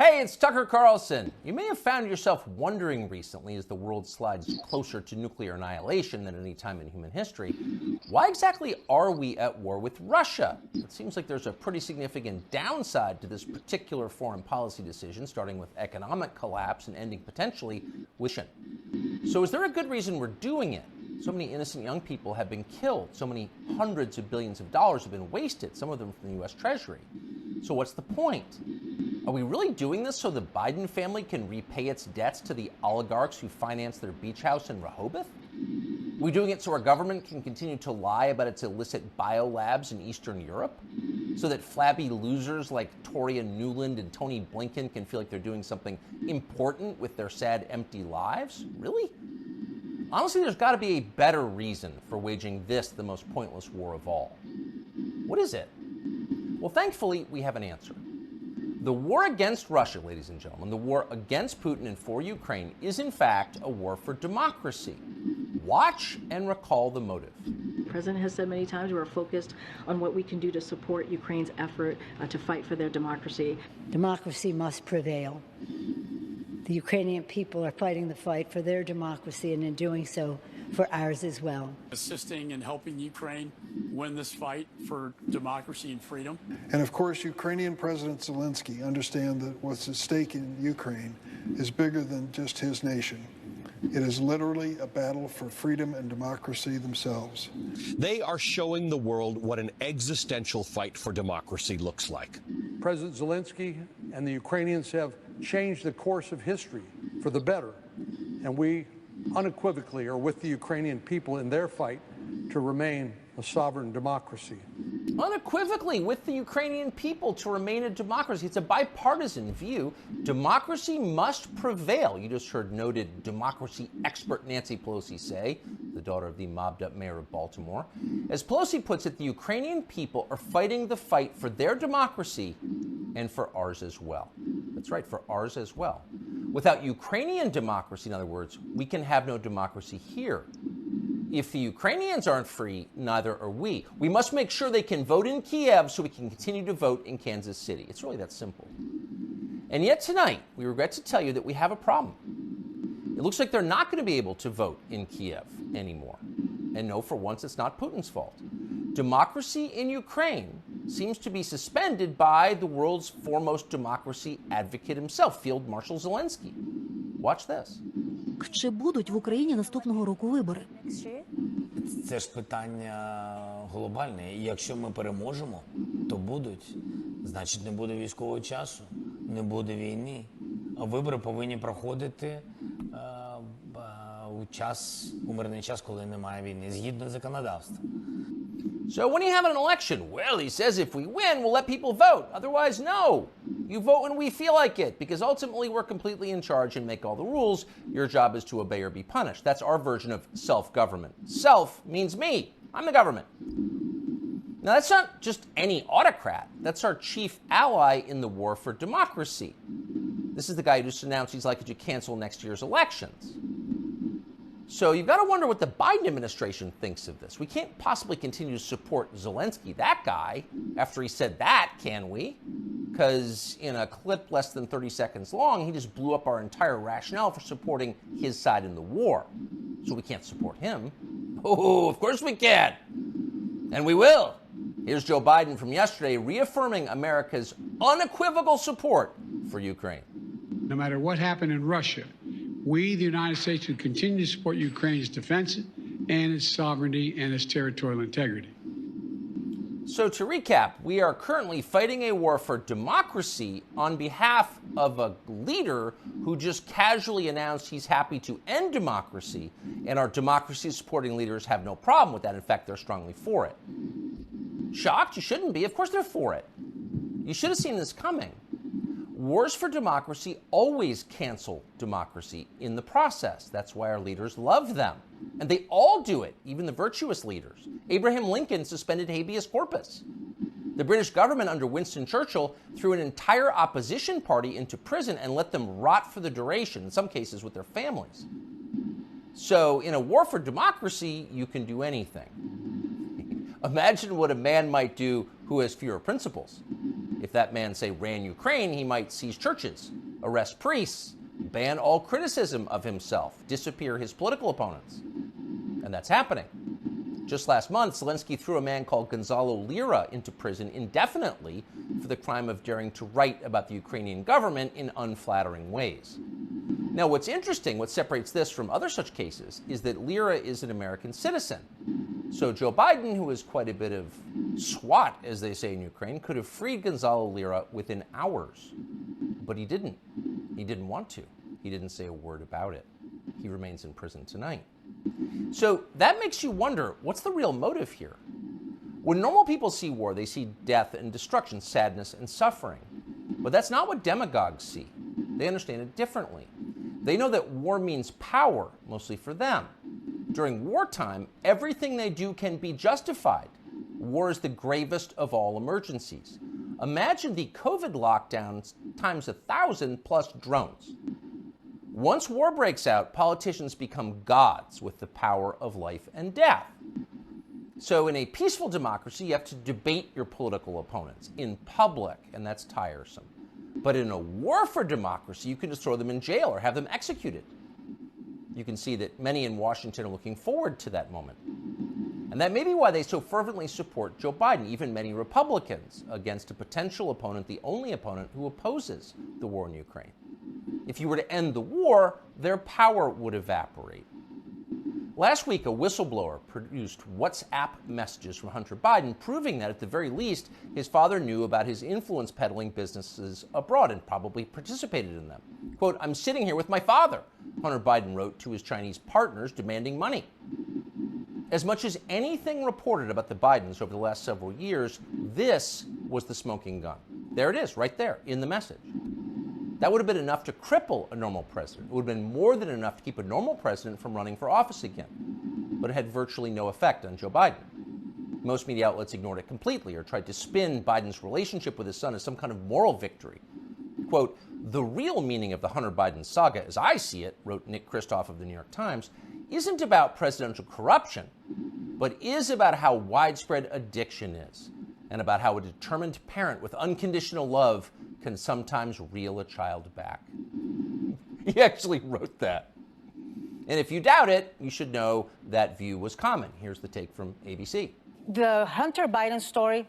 Hey, it's Tucker Carlson. You may have found yourself wondering recently, as the world slides closer to nuclear annihilation than any time in human history, why exactly are we at war with Russia? It seems like there's a pretty significant downside to this particular foreign policy decision, starting with economic collapse and ending potentially with. So is there a good reason we're doing it? So many innocent young people have been killed. So many hundreds of billions of dollars have been wasted, some of them from the U.S. Treasury. So what's the point? Are we really doing this so the Biden family can repay its debts to the oligarchs who financed their beach house in Rehoboth? Are we doing it so our government can continue to lie about its illicit biolabs in Eastern Europe? So that flabby losers like Toria Nuland and Tony Blinken can feel like they're doing something important with their sad, empty lives? Really? Honestly, there's got to be a better reason for waging this, the most pointless war of all. What is it? Well, thankfully, we have an answer. The war against Russia, ladies and gentlemen, the war against Putin and for Ukraine is, in fact, a war for democracy. Watch and recall the motive. The president has said many times we're focused on what we can do to support Ukraine's effort to fight for their democracy. Democracy must prevail. The Ukrainian people are fighting the fight for their democracy, and in doing so, for ours as well. Assisting and helping Ukraine win this fight for democracy and freedom. And of course, Ukrainian President Zelensky understands that what's at stake in Ukraine is bigger than just his nation. It is literally a battle for freedom and democracy themselves. They are showing the world what an existential fight for democracy looks like. President Zelensky and the Ukrainians have changed the course of history for the better, and we unequivocally are with the Ukrainian people in their fight to remain a sovereign democracy. Unequivocally with the Ukrainian people to remain a democracy. It's a bipartisan view. Democracy must prevail. You just heard noted democracy expert Nancy Pelosi say, the daughter of the mobbed-up mayor of Baltimore. As Pelosi puts it, the Ukrainian people are fighting the fight for their democracy and for ours as well. That's right, for ours as well. Without Ukrainian democracy, in other words, we can have no democracy here. If the Ukrainians aren't free, neither are we. We must make sure they can vote in Kiev so we can continue to vote in Kansas City. It's really that simple. And yet tonight, we regret to tell you that we have a problem. It looks like they're not going to be able to vote in Kiev anymore. And no, for once, it's not Putin's fault. Democracy in Ukraine seems to be suspended by the world's foremost democracy advocate himself, Field Marshal Zelensky. Watch this. Чи будуть в Україні наступного року вибори? Це ж питання глобальне. І якщо ми переможемо, то будуть. Значить, не буде військового часу, не буде війни. А вибори повинні проходити у мирний час, коли немає війни, згідно законодавства. So when you have an election, well, he says if we win, we'll let people vote. Otherwise, no. You vote when we feel like it, because ultimately we're completely in charge and make all the rules. Your job is to obey or be punished. That's our version of self-government. Self means me. I'm the government. Now, that's not just any autocrat. That's our chief ally in the war for democracy. This is the guy who just announced he's likely to cancel next year's elections. So you've got to wonder what the Biden administration thinks of this. We can't possibly continue to support Zelensky, that guy, after he said that, can we? Because in a clip less than 30 seconds long, he just blew up our entire rationale for supporting his side in the war. So we can't support him. Oh, of course we can. And we will. Here's Joe Biden from yesterday reaffirming America's unequivocal support for Ukraine. No matter what happened in Russia, we, the United States, will continue to support Ukraine's defense and its sovereignty and its territorial integrity. So to recap, we are currently fighting a war for democracy on behalf of a leader who just casually announced he's happy to end democracy, and our democracy-supporting leaders have no problem with that. In fact, they're strongly for it. Shocked? You shouldn't be. Of course they're for it. You should have seen this coming. Wars for democracy always cancel democracy in the process. That's why our leaders love them. And they all do it, even the virtuous leaders. Abraham Lincoln suspended habeas corpus. The British government under Winston Churchill threw an entire opposition party into prison and let them rot for the duration, in some cases with their families. So in a war for democracy, you can do anything. Imagine what a man might do who has fewer principles. If that man, say, ran Ukraine, he might seize churches, arrest priests, ban all criticism of himself, disappear his political opponents. And that's happening. Just last month, Zelensky threw a man called Gonzalo Lira into prison indefinitely for the crime of daring to write about the Ukrainian government in unflattering ways. Now, what's interesting, what separates this from other such cases, is that Lira is an American citizen. So Joe Biden, who is quite a bit of SWAT, as they say in Ukraine, could have freed Gonzalo Lira within hours. But he didn't. He didn't want to. He didn't say a word about it. He remains in prison tonight. So that makes you wonder, what's the real motive here? When normal people see war, they see death and destruction, sadness and suffering. But that's not what demagogues see. They understand it differently. They know that war means power, mostly for them. During wartime, everything they do can be justified. War is the gravest of all emergencies. Imagine the COVID lockdowns times 1,000 plus drones. Once war breaks out, politicians become gods with the power of life and death. So in a peaceful democracy, you have to debate your political opponents in public, and that's tiresome. But in a war for democracy, you can just throw them in jail or have them executed. You can see that many in Washington are looking forward to that moment. And that may be why they so fervently support Joe Biden, even many Republicans, against a potential opponent, the only opponent who opposes the war in Ukraine. If you were to end the war, their power would evaporate. Last week, a whistleblower produced WhatsApp messages from Hunter Biden proving that, at the very least, his father knew about his influence peddling businesses abroad and probably participated in them. Quote, "I'm sitting here with my father," Hunter Biden wrote to his Chinese partners demanding money. As much as anything reported about the Bidens over the last several years, this was the smoking gun. There it is, right there, in the message. That would have been enough to cripple a normal president. It would have been more than enough to keep a normal president from running for office again. But it had virtually no effect on Joe Biden. Most media outlets ignored it completely or tried to spin Biden's relationship with his son as some kind of moral victory. Quote, "The real meaning of the Hunter Biden saga, as I see it," wrote Nick Kristof of the New York Times, "isn't about presidential corruption, but is about how widespread addiction is, and about how a determined parent with unconditional love can sometimes reel a child back." He actually wrote that. And if you doubt it, you should know that view was common. Here's the take from ABC. The Hunter Biden story,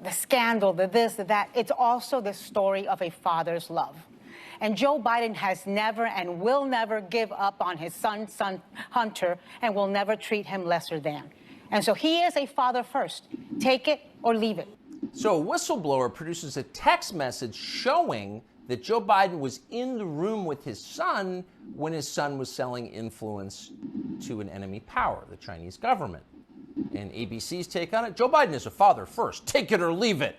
the scandal, the this, the that, it's also the story of a father's love. And Joe Biden has never and will never give up on his son Hunter, and will never treat him lesser than. And so he is a father first. Take it or leave it. So a whistleblower produces a text message showing that Joe Biden was in the room with his son when his son was selling influence to an enemy power, the Chinese government. And ABC's take on it, Joe Biden is a father first. Take it or leave it.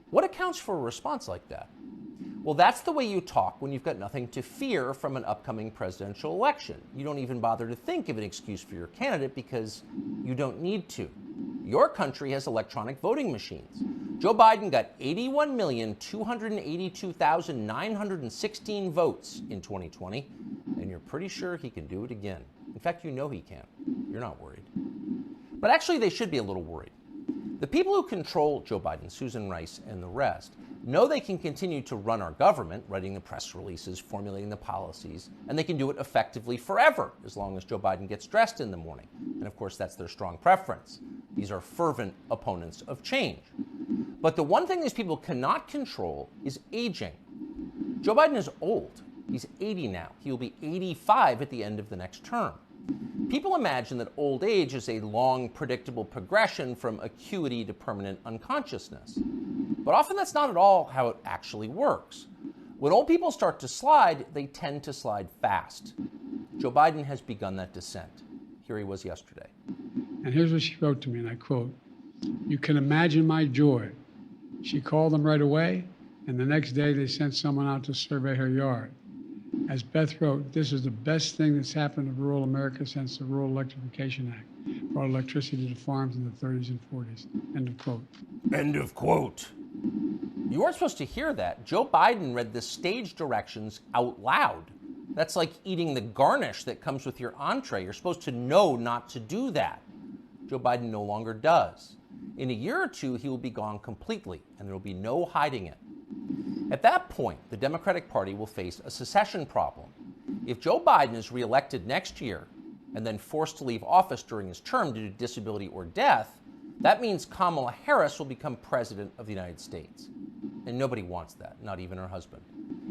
What accounts for a response like that? Well, that's the way you talk when you've got nothing to fear from an upcoming presidential election. You don't even bother to think of an excuse for your candidate because you don't need to. Your country has electronic voting machines. Joe Biden got 81,282,916 votes in 2020, and you're pretty sure he can do it again. In fact, you know he can. You're not worried. But actually, they should be a little worried. The people who control Joe Biden, Susan Rice and the rest, know they can continue to run our government, writing the press releases, formulating the policies, and they can do it effectively forever, as long as Joe Biden gets dressed in the morning. And of course, that's their strong preference. These are fervent opponents of change. But the one thing these people cannot control is aging. Joe Biden is old. He's 80 now. He will be 85 at the end of the next term. People imagine that old age is a long, predictable progression from acuity to permanent unconsciousness. But often that's not at all how it actually works. When old people start to slide, they tend to slide fast. Joe Biden has begun that descent. Here he was yesterday. And here's what she wrote to me, and I quote, "You can imagine my joy. She called them right away, and the next day they sent someone out to survey her yard. As Beth wrote, this is the best thing that's happened to rural America since the Rural Electrification Act brought electricity to farms in the 30s and 40s. End of quote. End of quote. You weren't supposed to hear that. Joe Biden read the stage directions out loud. That's like eating the garnish that comes with your entree. You're supposed to know not to do that. Joe Biden no longer does. In a year or two, he will be gone completely, and there will be no hiding it. At that point, the Democratic Party will face a secession problem. If Joe Biden is reelected next year and then forced to leave office during his term due to disability or death, that means Kamala Harris will become president of the United States. And nobody wants that, not even her husband.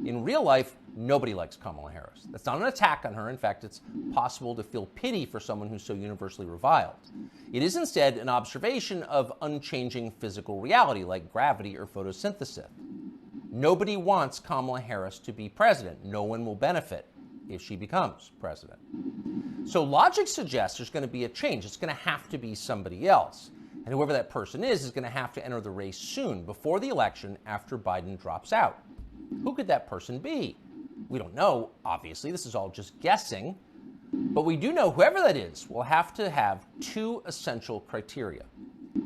In real life, nobody likes Kamala Harris. That's not an attack on her. In fact, it's possible to feel pity for someone who's so universally reviled. It is instead an observation of unchanging physical reality like gravity or photosynthesis. Nobody wants Kamala Harris to be president. No one will benefit if she becomes president. So logic suggests there's going to be a change. It's going to have to be somebody else. And whoever that person is going to have to enter the race soon, before the election, after Biden drops out. Who could that person be? We don't know, obviously. This is all just guessing. But we do know whoever that is will have to have two essential criteria.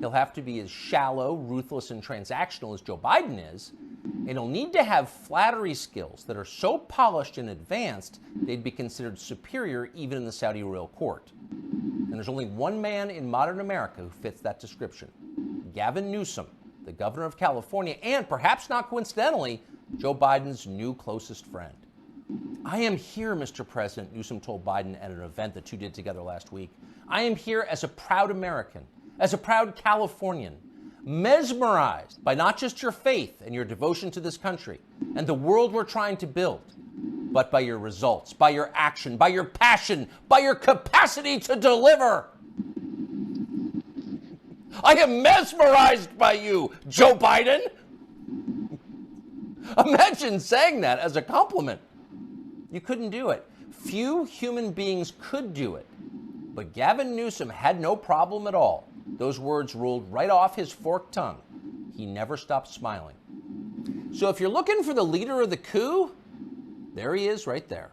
He'll have to be as shallow, ruthless, and transactional as Joe Biden is, and he'll need to have flattery skills that are so polished and advanced they'd be considered superior even in the Saudi royal court. And there's only one man in modern America who fits that description: Gavin Newsom, the governor of California, and perhaps not coincidentally, Joe Biden's new closest friend. I am here, Mr. President, Newsom told Biden at an event the two did together last week. I am here as a proud American, as a proud Californian, mesmerized by not just your faith and your devotion to this country and the world we're trying to build, but by your results, by your action, by your passion, by your capacity to deliver. I am mesmerized by you, Joe Biden. Imagine saying that as a compliment. You couldn't do it. Few human beings could do it. But Gavin Newsom had no problem at all. Those words rolled right off his forked tongue. He never stopped smiling. So if you're looking for the leader of the coup, there he is right there.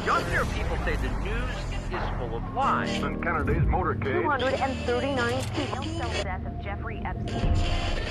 Younger people say the news is full of lies. Kennedy's motorcade. 239 people. Death of Jeffrey Epstein.